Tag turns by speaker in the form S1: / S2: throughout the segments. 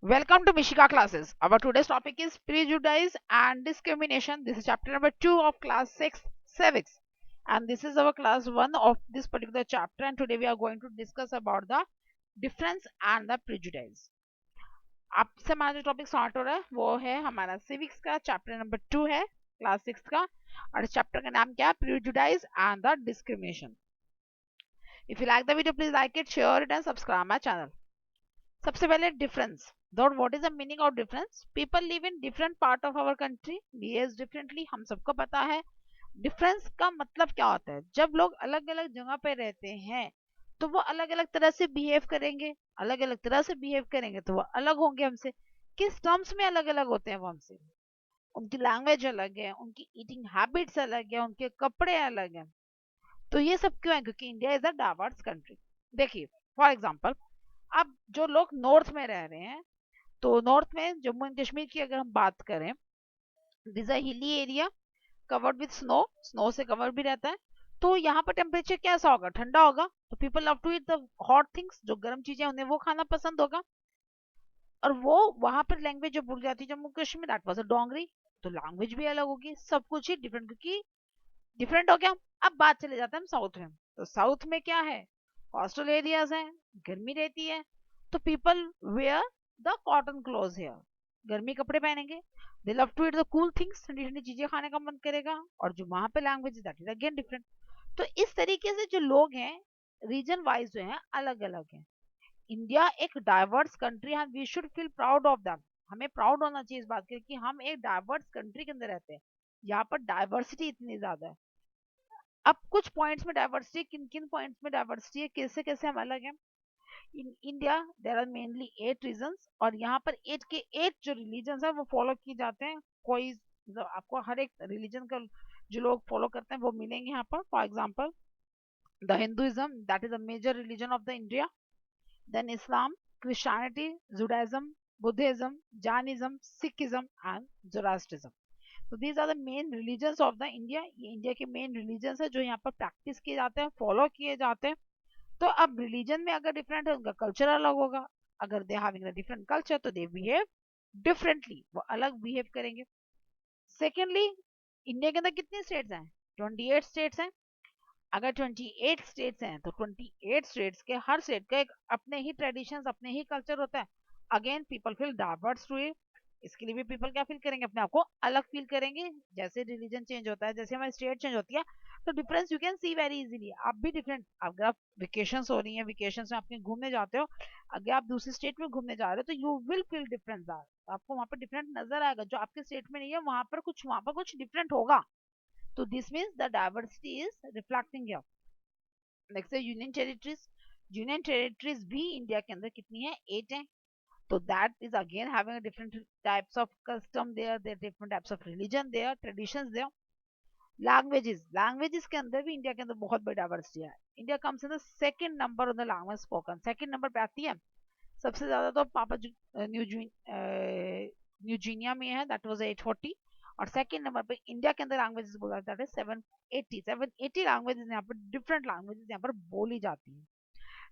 S1: Welcome to Mishika classes. Our today's topic is prejudice and discrimination. This is chapter number 2 of class 6 civics, and this is our class 1 of this particular chapter, and today we are going to discuss about the difference and the prejudice. आपसे हमारा जो topic start हो रहा है वो है हमारा civics का चैप्टर नंबर 2 है क्लास 6 का, और इस चैप्टर का नाम क्या है? Prejudice and the discrimination. If you like the video please like it, share it and subscribe my channel. सबसे पहले difference. Though what is the meaning of difference? People live in different part of our country, behave differently. हम सबको पता है difference का मतलब क्या होता है. जब लोग अलग अलग जगह पे रहते हैं तो वो अलग अलग तरह से बिहेव करेंगे. अलग अलग तरह से बिहेव करेंगे तो वो अलग होंगे हमसे. किस टर्म्स में अलग अलग होते हैं वो हमसे? उनकी लैंग्वेज अलग है, उनकी ईटिंग हैबिट्स अलग है, उनके कपड़े अलग हैं. तो ये सब क्यों है? क्योंकि India is a diverse country. देखिए, फॉर एग्जाम्पल, अब जो लोग नॉर्थ में रह रहे हैं, तो नॉर्थ में जम्मू एंड कश्मीर की अगर हम बात करें, this a hilly area covered with snow. Snow से कवर भी रहता है. तो यहाँ पर टेम्परेचर कैसा होगा? ठंडा होगा. तो people love to eat the hot things. जो गर्म चीजें उन्हें वो खाना पसंद होगा. और वो वहां पर लैंग्वेज जो बोली जाती है Jammu Kashmir, that was a Dogri. तो लैंग्वेज भी अलग होगी, सब कुछ ही डिफरेंट, क्योंकि डिफरेंट हो गया. अब बात चले जाते हैं हम साउथ में. तो साउथ में क्या है? कोस्टल एरियाज हैं, गर्मी रहती है. तो people wear the cotton cloth here. गर्मी कपड़े पहनेंगे. They love to eat the cool things. ठंडी ठंडी चीजें खाने का मन करेगा. और जो वहां पे language that is again different. तो इस तरीके से जो लोग हैं, रीजन वाइज जो है अलग अलग हैं. इंडिया एक डाइवर्स कंट्री है. We should feel proud of them. हमें प्राउड होना चाहिए इस बात के कि हम एक डाइवर्स कंट्री के अंदर रहते हैं. यहाँ पर डाइवर्सिटी इतनी ज्यादा है. अब कुछ पॉइंट्स में डाइवर्सिटी, किन किन पॉइंट्स में डाइवर्सिटी है, कैसे कैसे हम अलग हैं. In India there are mainly 8 regions, और यहाँ पर 8 के 8 जो रिलीजन है वो फॉलो किए जाते हैं. कोई मतलब आपको हर एक रिलीजन का जो लोग फॉलो करते हैं वो मिलेंगे यहाँ पर. For example, the Hinduism, that is a major religion of the India. Then Islam, Christianity, Judaism, Buddhism, Jainism, Sikhism and Zoroastrianism. तो these are the main religions of the India. ये इंडिया के main religions है जो यहाँ पर practice किए जाते हैं, फॉलो किए जाते हैं. तो अब रिलीजन में अगर डिफरेंट है, उनका कल्चर अलग होगा. अगर they having a different culture तो दे बिहेव डिफरेंटली, वो अलग बिहेव करेंगे. सेकेंडली, इंडिया के अंदर कितने स्टेट्स हैं? 28 स्टेट्स हैं. अगर 28 स्टेट्स हैं तो 28 स्टेट्स के हर स्टेट का एक अपने ही ट्रेडिशंस, अपने ही कल्चर होता है. Again people feel diverse to it. इसके लिए भी पीपल क्या फील करेंगे? अपने आप को अलग फील करेंगे. जैसे रिलीजन चेंज होता है, जैसे हमारी स्टेट चेंज होती है, तो difference you can see very easily. आप भी डिफरेंट, अगर आप वेकेशन हो रही है, वेकेशन में आप कहीं घूमने जाते हो, अगर आप दूसरी स्टेट में घूमने जा रहे हो तो यू विल फील डिफरेंस. आपको वहां पर डिफरेंट नजर आएगा. जो आपके स्टेट में नहीं है वहां पर कुछ डिफरेंट होगा. तो this means the diversity is reflecting your. Next है यूनियन टेरिटरीज. यूनियन टेरिटरीज भी इंडिया के अंदर कितनी है? 8 है. तो that is again having different types of custom there, there different types of religion there, traditions there. Languages, languages के अंदर भी इंडिया के अंदर बहुत बड़ी डाइवर्सिटी है. India comes in the second number on the language spoken. Second number पे आती है. सबसे ज्यादा तो पापा न्यूजीनिया में है, दैट वाज 840. और सेकंड नंबर पे इंडिया के अंदर लैंग्वेजेस बोला जाता है 780 लैंग्वेजेस यहाँ पर, डिफरेंट लैंग्वेजेस यहाँ पर बोली जाती है.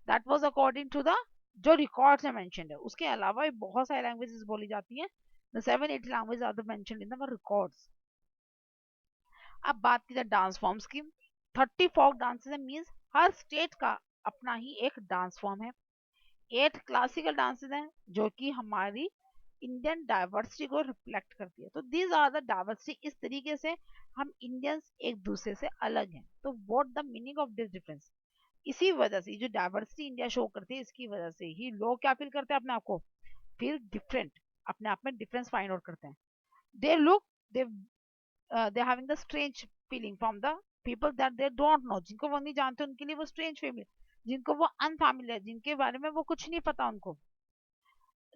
S1: That was according to the जो रिकॉर्ड्स में मेंशन्ड है. उसके अलावा भी बहुत सारी लैंग्वेजेस बोली जाती हैं. The 780 languages are mentioned in the records. अब बात की जाए डांस फॉर्म्स की. 30 फोक डांसेस मीन्स हर स्टेट का अपना ही एक डांस फॉर्म है. 8 क्लासिकल डांसेस हैं जो कि हमारी इंडियन डाइवर्सिटी को रिफ्लेक्ट करती है. तो दीज आर द डाइवर्सिटी. इस तरीके से हम इंडियंस एक दूसरे से अलग हैं. तो what the meaning of this difference? इसी वजह से जो डाइवर्सिटी इंडिया शो करती है, इसकी वजह से ही लोग क्या फील करते हैं? अपने आप को फील डिफरेंट, अपने आप में डिफरेंस फाइंड आउट करते हैं. They look, they they having the strange feeling from the people that they don't know. जिनको वो नहीं जानते उनके लिए वो स्ट्रेंज फीलिंग. जिनको वो अनफैमिलियर, जिनके बारे में वो कुछ नहीं पता उनको,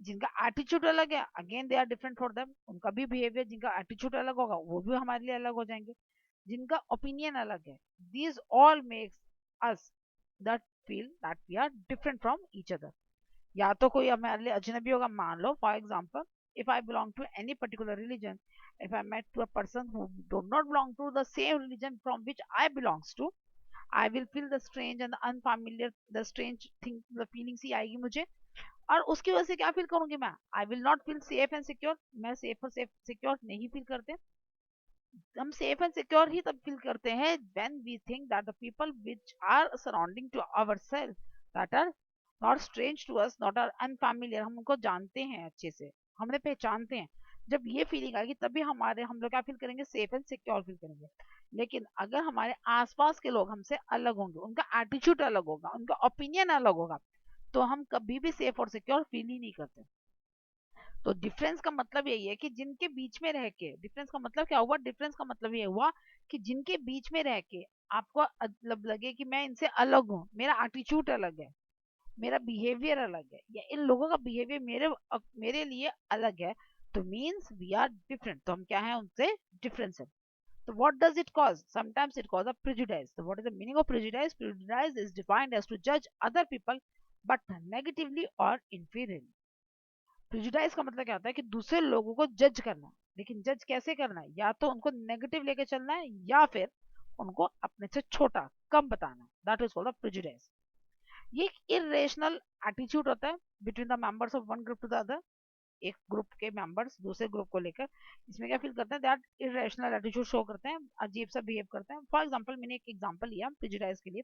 S1: जिनका एटीट्यूड अलग है, again they are different for them. उनका भी बिहेवियर, जिनका एटीट्यूड अलग होगा वो भी हमारे लिए अलग हो जाएंगे. जिनका ओपिनियन अलग है, these all makes us that feel that we are different from each other. या तो कोई हमारे लिए अजनबी होगा. मान लो for example, if I belong to any particular religion, if I met to a person who do not belong to the same religion from which I belongs to, I will feel the strange and the unfamiliar, the strange thing, the feelings ही आएगी मुझे. और उसकी वजह से क्या feel करूंगी मैं, I will not feel safe and secure. मैं सेफ और सेफ सिक्योर नहीं फील करते। हम सेफ एंड सिक्योर ही तब फील करते हैं when we think that the people which are surrounding to ourselves that are not strange to us, not are unfamiliar, हम उनको जानते हैं अच्छे से, हमने पहचानते हैं। जब ये फीलिंग आएगी तभी हम लोग क्या फील करेंगे, सेफ एंड सिक्योर फील करेंगे। लेकिन अगर हमारे आसपास के लोग हमसे अलग होंगे, उनका एटीट्यूड अलग होगा, उनका ओपिनियन अलग होगा, तो हम कभी भी सेफ और सिक्योर फील ही नहीं करते। तो डिफरेंस का मतलब यही है कि जिनके बीच में रह के, डिफरेंस का मतलब क्या हुआ, डिफरेंस का मतलब ये हुआ कि जिनके बीच में रह के आपको मतलब लगे कि मैं इनसे अलग हूँ, मेरा एटीट्यूड अलग है, मेरा बिहेवियर अलग है, या इन लोगों का बिहेवियर मेरे लिए अलग है, तो मीन्स वी आर डिफरेंट, तो हम क्या है, उनसे डिफरेंस है। So what does it cause? Sometimes it causes a prejudice. So what is the meaning of prejudice? Prejudice is defined as to judge other people but negatively or inferiorly. Prejudice का मतलब क्या होता है कि दूसरे लोगों को जज करना, लेकिन जज कैसे करना है, या तो उनको नेगेटिव लेके चलना है या फिर उनको अपने से छोटा कम बताना है, दैट इज कॉल्ड प्रिजुडाइज। ये एक इरेशनल एटीट्यूड होता है between the members of one group to the other. एक ग्रुप के मेंबर्स दूसरे ग्रुप को लेकर इसमें क्या फील करते हैं, दैट इरेशनल एटीट्यूड शो करते हैं, अजीब सा बिहेव करते हैं। फॉर एग्जांपल मैंने एक एग्जांपल लिया प्रिजुडाइज के लिए।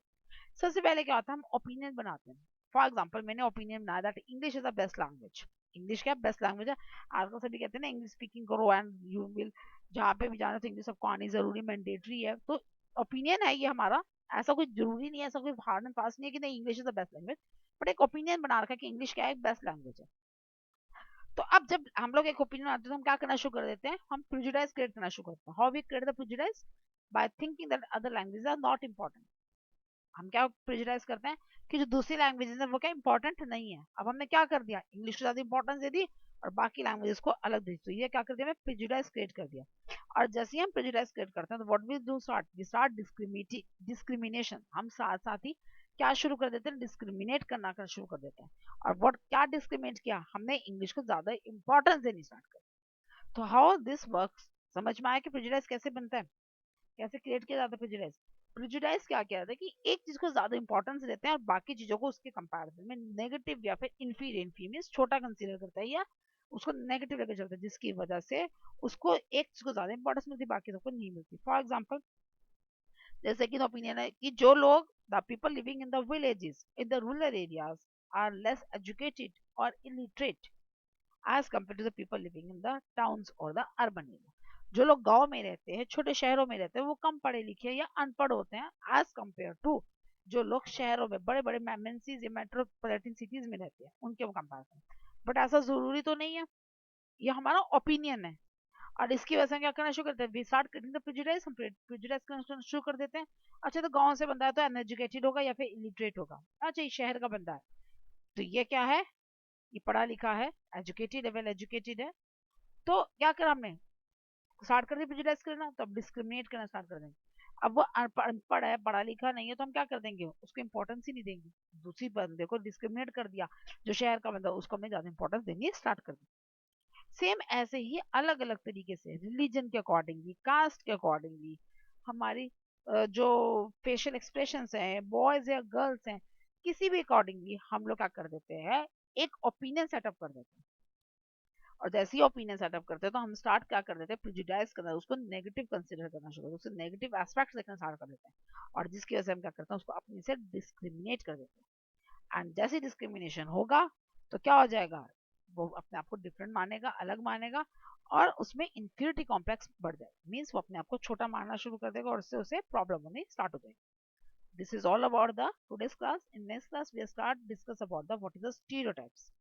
S1: सबसे पहले क्या होता है, हम ओपिनियन बनाते हैं। फॉर एग्जांपल मैंने ओपिनियन बनाया that English is the best language. English क्या बेस्ट लैंग्वेज है, आजकल सभी कहते हैं ना इंग्लिश स्पीकिंग करो एंड यू विल, जहाँ पे भी जाना तो इंग्लिश सबको आनी जरूरी मैंडेटरी है। तो ओपिनियन है ये हमारा, ऐसा कोई जरूरी नहीं है, ऐसा कोई हार्ड एंड फास्ट नहीं है कि नहीं English is the best language, but एक ओपिनियन बना रखा है कि इंग्लिश क्या है, बेस्ट लैंग्वेज है। तो अब जब हम लोग एक ओपिनियन आते हैं तो हम क्या करना शुरू कर देते हैं, हम प्रिजुडाइज क्रिएट करना शुरू करते हैं। How we create the prejudice, by thinking that other languages are not important. हम क्या प्रेजराइज करते हैं कि जो दूसरी लैंग्वेजेस है वो क्या इंपॉर्टेंट नहीं है। अब हमने क्या कर दिया, इंग्लिश को ज्यादा इंपॉर्टेंस दे दी और बाकी लैंग्वेजेस को अलग दे दी। तो ये क्या कर दिया, मैं प्रेजुडाइज क्रिएट कर दिया। और जैसे ही हम प्रेजुडाइज क्रिएट करते हैं तो what we do, we start discrimination. हम साथ साथ ही क्या शुरू कर देते हैं, डिस्क्रिमिनेट करना शुरू कर देते हैं। और व्हाट क्या डिस्क्रिमिनेट किया हमने, इंग्लिश को ज्यादा इंपॉर्टेंस देनी स्टार्ट कर। तो हाउ दिस वर्क्स, समझ में आया कि प्रेजुडाइज कैसे बनता है, कैसे क्रिएट किया जाता है प्रेजुडाइज। प्रेजुडाइज क्या किया जाता है कि एक चीज को ज्यादा इंपॉर्टेंस देते हैं और बाकी चीजों को उसके कंपैरिजन में नेगेटिव या फिर इंफीरियर, मींस छोटा कंसीडर करता है या उसको नेगेटिव लेकर चलता है, जिसकी वजह से उसको एक चीज को ज्यादा इंपॉर्टेंस मिलती है, बाकी सबको नहीं मिलती। फॉर एग्जाम्पल जैसे कि ओपिनियन है कि जो लोग, the people living in the villages in the rural areas are less educated और illiterate as compare to the people living in the towns और द अर्बन एरिया। जो लोग गांव में रहते हैं, छोटे शहरों में रहते हैं, वो कम पढ़े लिखे या अनपढ़ होते हैं एज कम्पेयर टू जो लोग शहरों में बड़े बड़े मेमोरेंसीज या मेट्रोपॉलिटन सिटीज में रहते हैं, उनके कंपेरिजन। बट ऐसा जरूरी तो नहीं है, ये हमारा ओपिनियन है। और इसकी वजह से क्या करना शुरू करते हैं, we start cutting the prejudice, हम प्रेजुडिस करना शुरू कर देते हैं। अच्छा तो गांव से बंदा है तो अनएजुकेटेड होगा या फिर इलिटरेट होगा। अच्छा ये शहर का बंदा है तो ये क्या है, ये पढ़ा लिखा है, एजुकेटेड है, वेल एजुकेटेड है। तो क्या करा हमने, स्टार्ट कर दिया प्रेजुडिस करना, तो अब डिस्क्रिमिनेट करना स्टार्ट कर देंगे। अब वो अनपढ़ है, पढ़ा लिखा नहीं है, तो हम क्या कर देंगे, उसको इंपॉर्टेंस ही नहीं देंगे। दूसरी बंदे को डिस्क्रिमिनेट कर दिया, जो शहर का बंदा उसको हमने ज्यादा इंपॉर्टेंस देंगे स्टार्ट कर दी। सेम ऐसे ही अलग अलग तरीके से रिलीजन के अकॉर्डिंगली, कास्ट के अकॉर्डिंगली, हमारी जो फेशियल एक्सप्रेशंस हैं, बॉयज या गर्ल्स हैं, किसी भी अकॉर्डिंगली हम लोग क्या कर देते हैं, एक ओपिनियन सेटअप कर देते हैं। और जैसे ही ओपिनियन सेटअप करते हैं तो हम स्टार्ट क्या कर देते हैं, प्रिजुडाइज करना, उसको नेगेटिव कंसिडर करना शुरू करते हैं, उससे नेगेटिव एस्पेक्ट्स देखना स्टार्ट कर देते हैं। और जिसकी वजह से हम क्या करते हैं, उसको अपने से डिस्क्रिमिनेट कर देते हैं। एंड जैसे डिस्क्रिमिनेशन होगा तो क्या हो जाएगा, वो अपने आप को डिफरेंट मानेगा, अलग मानेगा, और उसमें इंफीरियरिटी कॉम्प्लेक्स बढ़ जाएगा, मीन्स वो अपने आप को छोटा मानना शुरू कर देगा और उससे उसे प्रॉब्लम होनी स्टार्ट हो जाएगी। This is all about the today's class. In next class we start discuss about the what is the stereotypes.